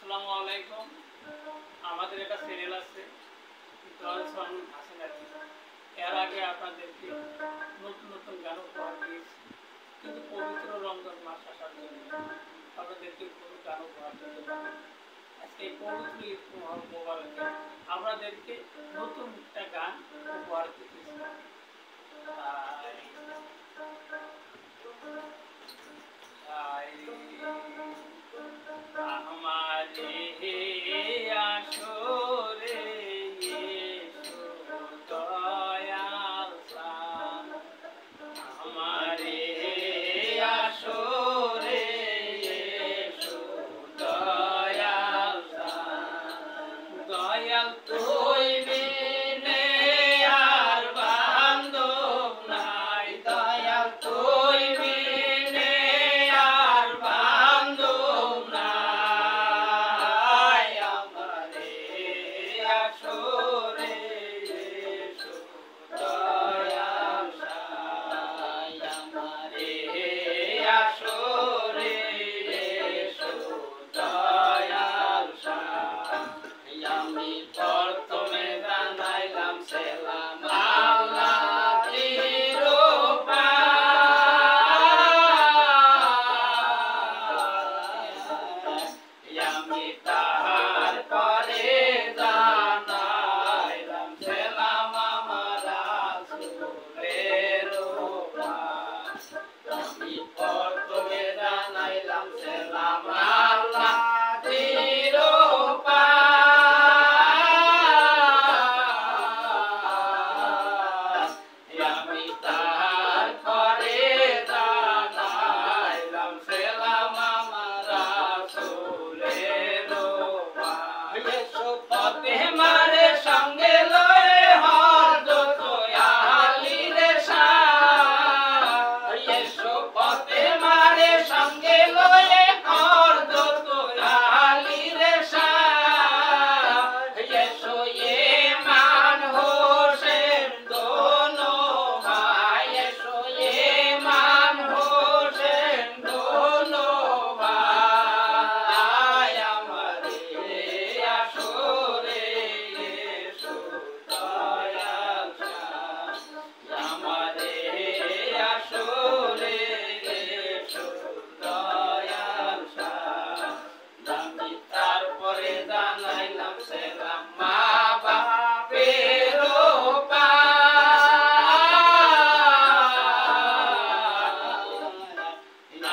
আসসালামু আলাইকুম। আমাদের একটা সিরিয়াল আছে দয়াল হাসান আলী। এর আগে আপনাদেরকে নতুন নতুন গান উপহার দিয়েছি, কিন্তু পবিত্র রমজান মাস আসার জন্য আপনাদেরকে কোনো গান উপহার দিতে পারি। আজকে এই পবিত্র ঈদ মোবারকে আপনাদেরকে নতুন একটা গান উপহার দিতেছি। আমারে আসরে এসো দয়াল সান, আমারে আসরে এসো দয়াল সান। দয়াল তুই বিনে আর বান্ধব নাই, দয়াল তুই বিনে আর বান্ধব নাই। আমারে আসরে এসো দয়াল সান, আমারে আসরে এসো দয়াল সান। আমি প্রথমে জানাইলাম সেলাম আল্লাহ চিরকাল, আমি তাহার পরে জানাইলাম সেলাম আমার রাসূলের উপায়। আমি প্রথমে জানাইলাম সেলাম আল্লাহ চিরকাল, আমি তাহার পরে জানাইলাম সেলাম আমার রাসূলের উপায়। এসো পথে মারে সঙ্গে লয়ে হযরত আলীর শান, এসো পথে মারে সঙ্গে লয়ে হযরত আলীর শান। এসো ইমাম হোসেন দোনো ভাই, এসো ইমাম হোসেন দোনো ভাই। আমারে আসরে এসো দয়াল শাহ, আমারে আসরে এসো দয়াল শাহ। আমি তারপরে জানাইলাম সেলাম মা বাপের উপায়।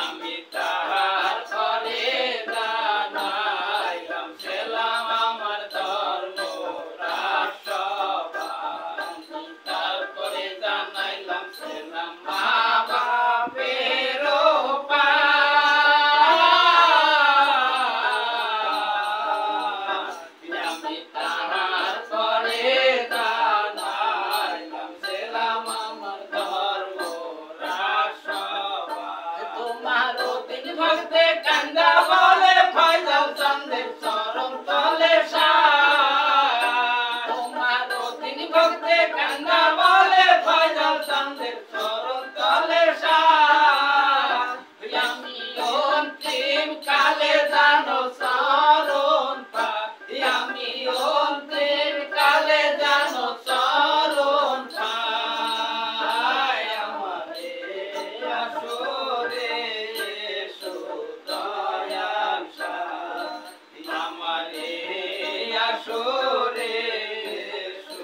আমি তারপরে জানাইলাম সেলাম আমার ধর্ম রাষ্ট্রবান। তারপরে জানাইলাম সেলাম মা বাপের উপায়। আমি তারপরে জানাইলাম সেলাম আমার ধর্ম রাষ্ট্রবান। তোমার অতীত ভক্তে কান্দা বলে ফয়জাল চন্দ্রের চরণ তলে সায়। তোমার অতীত ভক্তে কান্দা বলে ফয়জাল চন্দ্রের চরণ তলে সায়। আমি অন্তিম কালে জানো চরণ পাই, আমি অন্তিম কালে জানো চরণ পাই। আমারে আসরে এসো দয়াল শাহ, আমারে আসরে এসো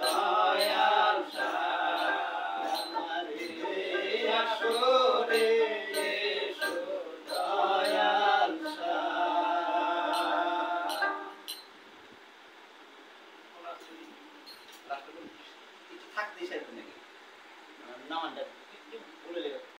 দয়াল শাহ, আমারে আসরে এসো দয়াল শাহ। কিছু থাকতেই চাইবে নাকি নামানটা একটু বলে দেবে।